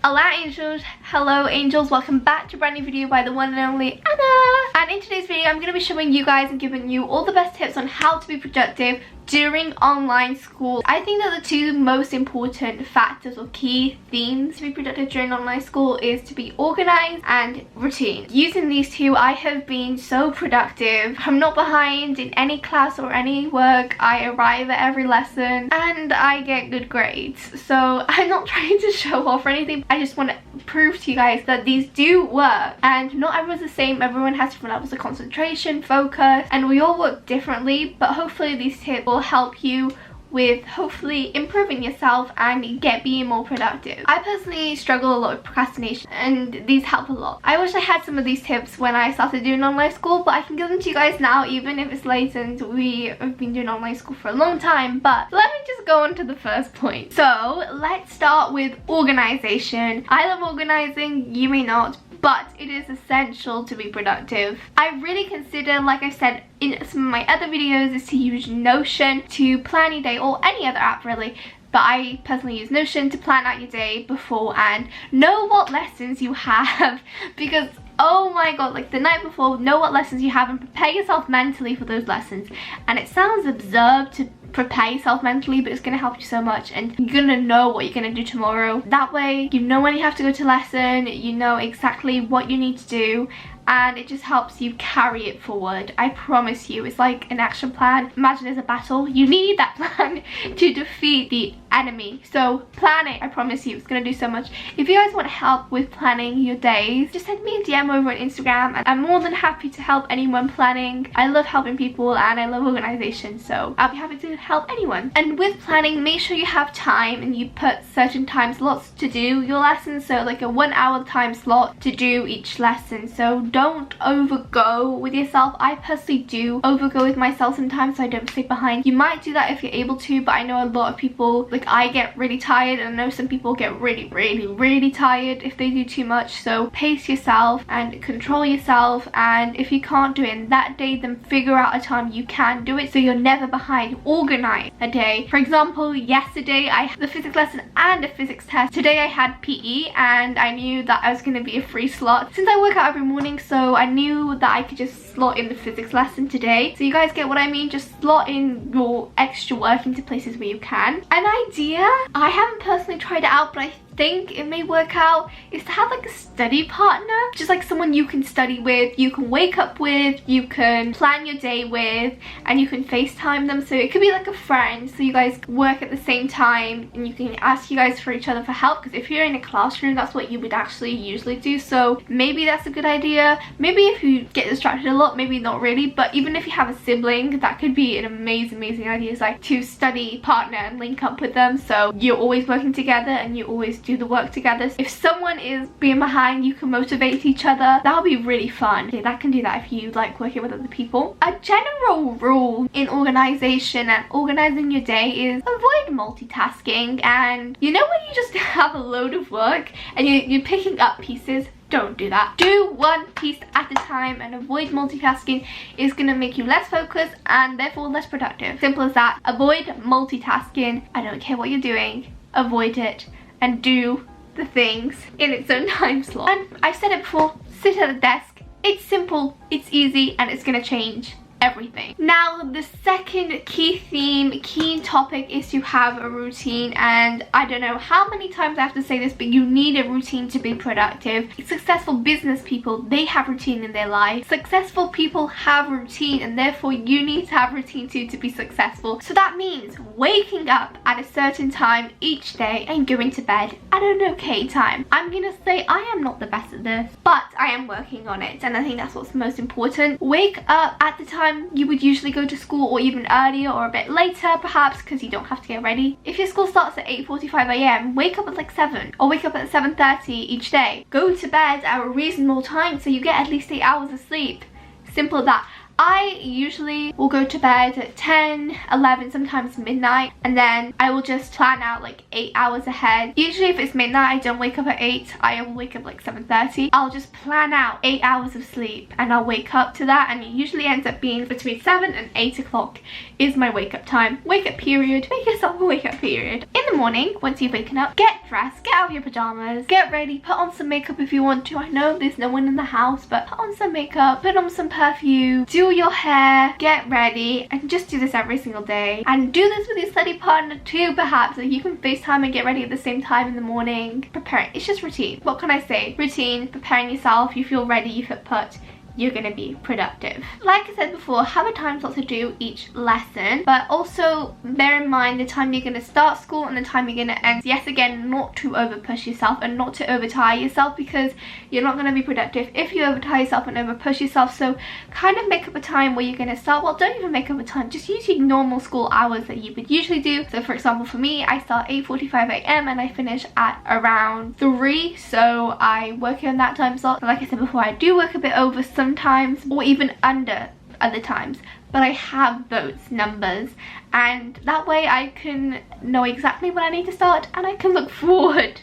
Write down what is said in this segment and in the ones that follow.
Hola angels, hello angels, welcome back to a brand new video by the one and only Anna. And in today's video I'm going to be showing you guys and giving you all the best tips on how to be productive during online school. I think that the two most important factors or key themes to be productive during online school is to be organized and routine. Using these two, I have been so productive. I'm not behind in any class or any work. I arrive at every lesson and I get good grades. So I'm not trying to show off or anything. I just want to prove to you guys that these do work, and not everyone's the same. Everyone has different levels of concentration, focus, and we all work differently, but hopefully these tips will help you with hopefully improving yourself and being more productive. I personally struggle a lot with procrastination and these help a lot. I wish I had some of these tips when I started doing online school, but I can give them to you guys now even if it's late and we have been doing online school for a long time. But let me just go on to the first point. So let's start with organization. I love organizing, you may not, but it is essential to be productive. I really consider, like I said in some of my other videos, is to use Notion to plan your day, or any other app really. But I personally use Notion to plan out your day before and know what lessons you have because oh my god, like the night before, know what lessons you have and prepare yourself mentally for those lessons. And it sounds absurd to prepare yourself mentally, but it's going to help you so much, and you're going to know what you're going to do tomorrow. That way you know when you have to go to lesson, you know exactly what you need to do, and it just helps you carry it forward. I promise you, it's like an action plan. Imagine there's a battle, you need that plan to defeat the enemy. So plan it, I promise you, it's going to do so much. If you guys want help with planning your days, just send me a DM over on Instagram, and I'm more than happy to help anyone planning. I love helping people and I love organization, so I'll be happy to help anyone. And with planning, make sure you have time and you put certain time slots to do your lessons, so like a 1 hour time slot to do each lesson. So don't overgo with yourself. I personally do overgo with myself sometimes, so I don't stay behind. You might do that if you're able to, but I know a lot of people, like I get really tired, and I know some people get really tired if they do too much. So pace yourself and control yourself, and if you can't do it in that day, then figure out a time you can do it so you're never behind. Organize a day. For example, yesterday I had the physics lesson and a physics test. Today I had PE, and I knew that I was going to be a free slot since I work out every morning, so I knew that I could just slot in the physics lesson today. So you guys get what I mean? Just slot in your extra work into places where you can. An idea, I haven't personally tried it out, but I think it may work out, is to have like a study partner, just like someone you can study with, you can wake up with, you can plan your day with, and you can FaceTime them. So it could be like a friend, so you guys work at the same time and you can ask you guys for each other for help, because if you're in a classroom, that's what you would actually usually do. So maybe that's a good idea. Maybe if you get distracted a lot, maybe not really, but even if you have a sibling, that could be an amazing idea, is like to study partner and link up with them, so you're always working together and you always do the work together. If someone is being behind, you can motivate each other. That'll be really fun. Yeah, that can do that if you like working with other people. A general rule in organization and organizing your day is avoid multitasking. And you know when you just have a load of work and you're picking up pieces? Don't do that. Do one piece at a time and avoid multitasking. It's gonna make you less focused and therefore less productive. Simple as that. Avoid multitasking. I don't care what you're doing. Avoid it and do the things in its own time slot. And I've said it before, sit at a desk. It's simple, it's easy, and it's gonna change everything. Now the second key theme, key topic, is to have a routine. And I don't know how many times I have to say this, but you need a routine to be productive. Successful business people, they have routine in their life. Successful people have routine, and therefore you need to have routine too to be successful. So that means waking up at a certain time each day and going to bed at an okay time. I'm gonna say I am not the best at this, but I am working on it, and I think that's what's most important. Wake up at the time you would usually go to school, or even earlier or a bit later perhaps, because you don't have to get ready. If your school starts at 8:45 AM, wake up at like 7, or wake up at 7:30 each day. Go to bed at a reasonable time so you get at least 8 hours of sleep. Simple as that. I usually will go to bed at 10, 11, sometimes midnight, and then I will just plan out like 8 hours ahead. Usually if it's midnight, I don't wake up at 8, I will wake up like 7:30. I'll just plan out 8 hours of sleep and I'll wake up to that, and it usually ends up being between 7 and 8 o'clock is my wake up time. Wake up period. Make yourself a wake up period. In the morning, once you've waken up, get dressed, get out of your pajamas, get ready, put on some makeup if you want to. I know there's no one in the house, but put on some makeup, put on some perfume, do your hair, get ready, and just do this every single day. And do this with your study partner too, perhaps. Like, you can FaceTime and get ready at the same time in the morning. Preparing, it's just routine. What can I say? Routine, preparing yourself, you feel ready, you feel put, you're gonna be productive. Like I said before, have a time slot to do each lesson, but also bear in mind the time you're gonna start school and the time you're gonna end. Yes, again, not to over push yourself and not to overtire yourself, because you're not gonna be productive if you overtire yourself and over push yourself. So kind of make up a time where you're gonna start. Well, don't even make up a time, just use your normal school hours that you would usually do. So for example, for me, I start 8:45 a.m. and I finish at around 3, so I work in that time slot. Like I said before, I do work a bit over sometimes, or even under other times, but I have those numbers, and that way I can know exactly when I need to start, and I can look forward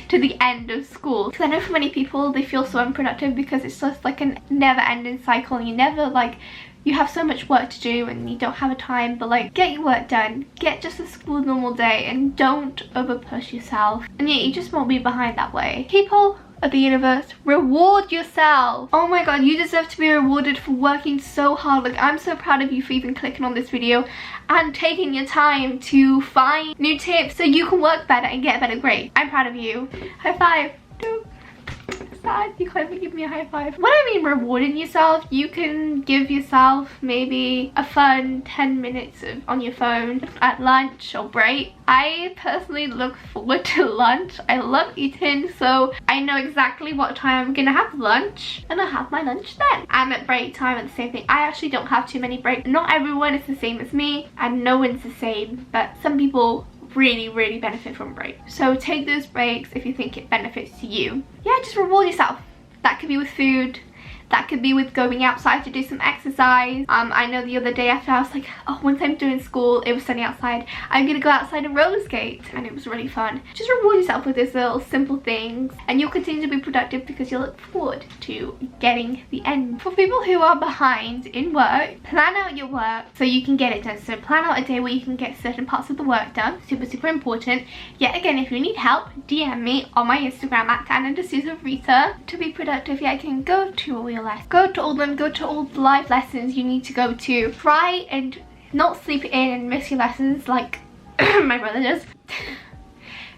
to the end of school. Because I know for many people, they feel so unproductive because it's just like a never-ending cycle, and you never, like, you have so much work to do and you don't have a time. But like, get your work done, get just a school normal day, and don't over push yourself, and yeah, you just won't be behind that way. People of the universe, reward yourself. Oh my god, you deserve to be rewarded for working so hard. Like, I'm so proud of you for even clicking on this video and taking your time to find new tips so you can work better and get a better grade. I'm proud of you. High five. Sad, you can't even give me a high five. When I mean rewarding yourself, you can give yourself maybe a fun 10 minutes on your phone at lunch or break. I personally look forward to lunch. I love eating, so I know exactly what time I'm gonna have lunch, and I have my lunch then. And at break time, it's the same thing. I actually don't have too many breaks. Not everyone is the same as me, and no one's the same, but some people really benefit from breaks. So take those breaks if you think it benefits you. Yeah, just reward yourself. That could be with food, that could be with going outside to do some exercise. I know the other day after I was like, oh, once I'm doing school, it was sunny outside, I'm gonna go outside and roller skate, and it was really fun. Just reward yourself with these little simple things, and you'll continue to be productive because you'll look forward to getting the end. For people who are behind in work, plan out your work so you can get it done. So plan out a day where you can get certain parts of the work done. Super important. Yet again, if you need help, DM me on my Instagram at Rita to be productive. Yeah, I can go to all your lessons. Go to all them, go to all the live lessons you need to go to. Try and not sleep in and miss your lessons like my brother does,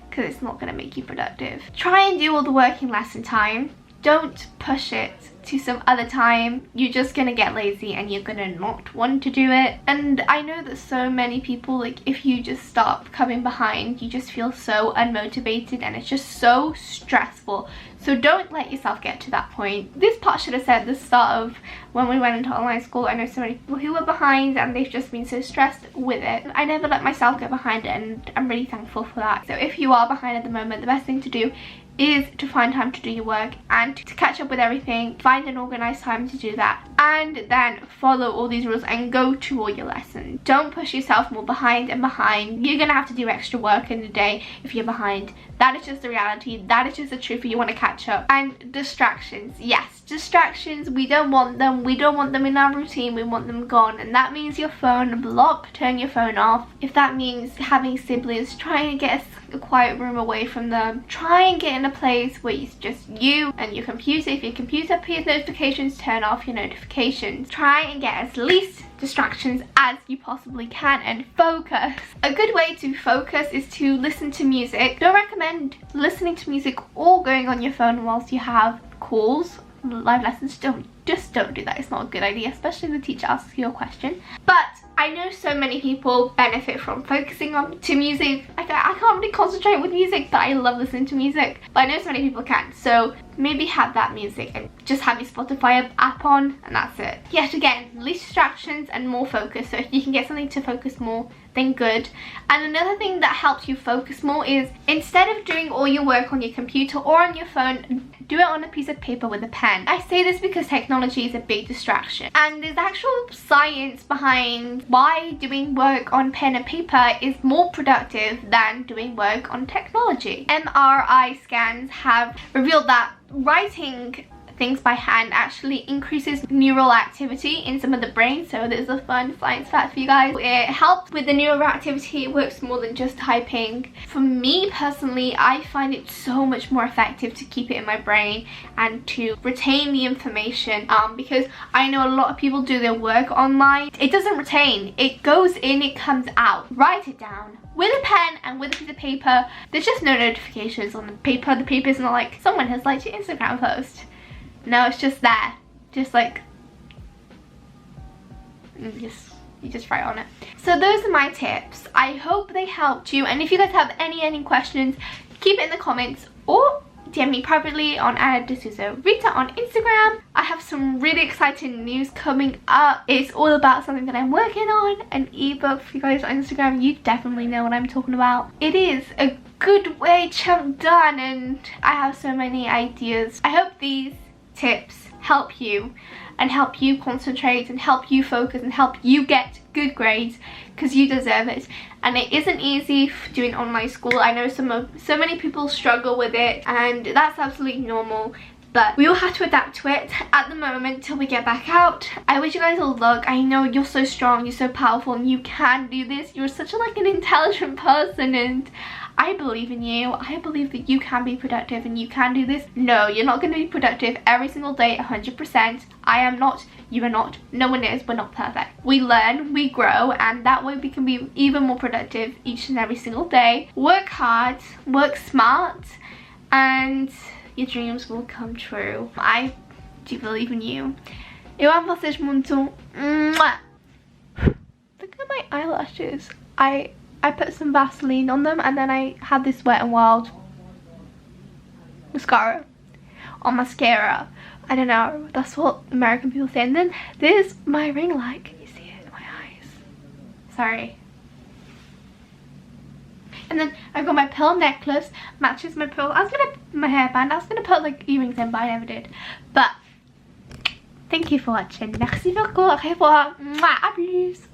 because it's not going to make you productive. Try and do all the work in lesson time. Don't push it to some other time. You're just gonna get lazy and you're gonna not want to do it. And I know that so many people, like, if you just stop coming behind, you just feel so unmotivated and it's just so stressful. So don't let yourself get to that point. This part should have said the start of when we went into online school. I know so many people who were behind and they've just been so stressed with it. I never let myself get behind it, and I'm really thankful for that. So if you are behind at the moment, the best thing to do is to find time to do your work and to catch up with everything. Find an organized time to do that, and then follow all these rules and go to all your lessons. Don't push yourself more behind and behind. You're gonna have to do extra work in the day if you're behind. That is just the reality. That is just the truth. You want to catch up. And distractions, yes, distractions, we don't want them. We don't want them in our routine. We want them gone. And that means your phone block, turn your phone off. If that means having siblings, try and get a quiet room away from them. Try and get in a place where it's just you and your computer. If your computer appears notifications, turn off your notifications. Try and get as least distractions as you possibly can and focus. A good way to focus is to listen to music. Don't recommend listening to music or going on your phone whilst you have calls, live lessons. Just don't do that. It's not a good idea, especially if the teacher asks you a question. But I know so many people benefit from focusing on to music. I can't really concentrate with music, but I love listening to music. But I know so many people can. So maybe have that music and just have your Spotify app on, and that's it. Yet again, least distractions and more focus. So if you can get something to focus more, then good. And another thing that helps you focus more is, instead of doing all your work on your computer or on your phone, do it on a piece of paper with a pen. I say this because technology technology is a big distraction. And there's actual science behind why doing work on pen and paper is more productive than doing work on technology. MRI scans have revealed that writing things by hand actually increases neural activity in some of the brain. So there's a fun science fact for you guys. It helps with the neural activity. It works more than just typing. For me personally, I find it so much more effective to keep it in my brain and to retain the information, because I know a lot of people do their work online. It doesn't retain, it goes in, it comes out. Write it down with a pen and with a piece of paper. There's just no notifications on the paper. The paper is not like someone has liked your Instagram post. No, it's just there, just like, you just write on it. So those are my tips. I hope they helped you, and if you guys have any questions, keep it in the comments or DM me privately on Anna D'Souza Rita on Instagram. I have some really exciting news coming up. It's all about something that I'm working on, an ebook for you guys on Instagram. You definitely know what I'm talking about. It is a good way chunk done, and I have so many ideas. I hope these tips help you and help you concentrate and help you focus and help you get good grades, because you deserve it. And it isn't easy doing online school. I know so many people struggle with it, and that's absolutely normal, but we all have to adapt to it at the moment till we get back out. I wish you guys all luck. I know you're so strong, you're so powerful, and you can do this. You're such an intelligent person, and I believe in you. I believe that you can be productive and you can do this. No, you're not going to be productive every single day 100%. I am not, you are not, no one is. We're not perfect. We learn, we grow, and that way we can be even more productive each and every single day. Work hard, work smart, and your dreams will come true. I do believe in you. Eu amo vocês muito. Mwah. Look at my eyelashes. I put some Vaseline on them, and then I had this Wet n Wild mascara or mascara. I don't know, that's what American people say. And then there's my ring light. Can you see it in my eyes? Sorry. And then I've got my pearl necklace, matches my pearl. My hairband. I was gonna put like earrings in, but I never did. But thank you for watching. Merci beaucoup. Au revoir. À plus.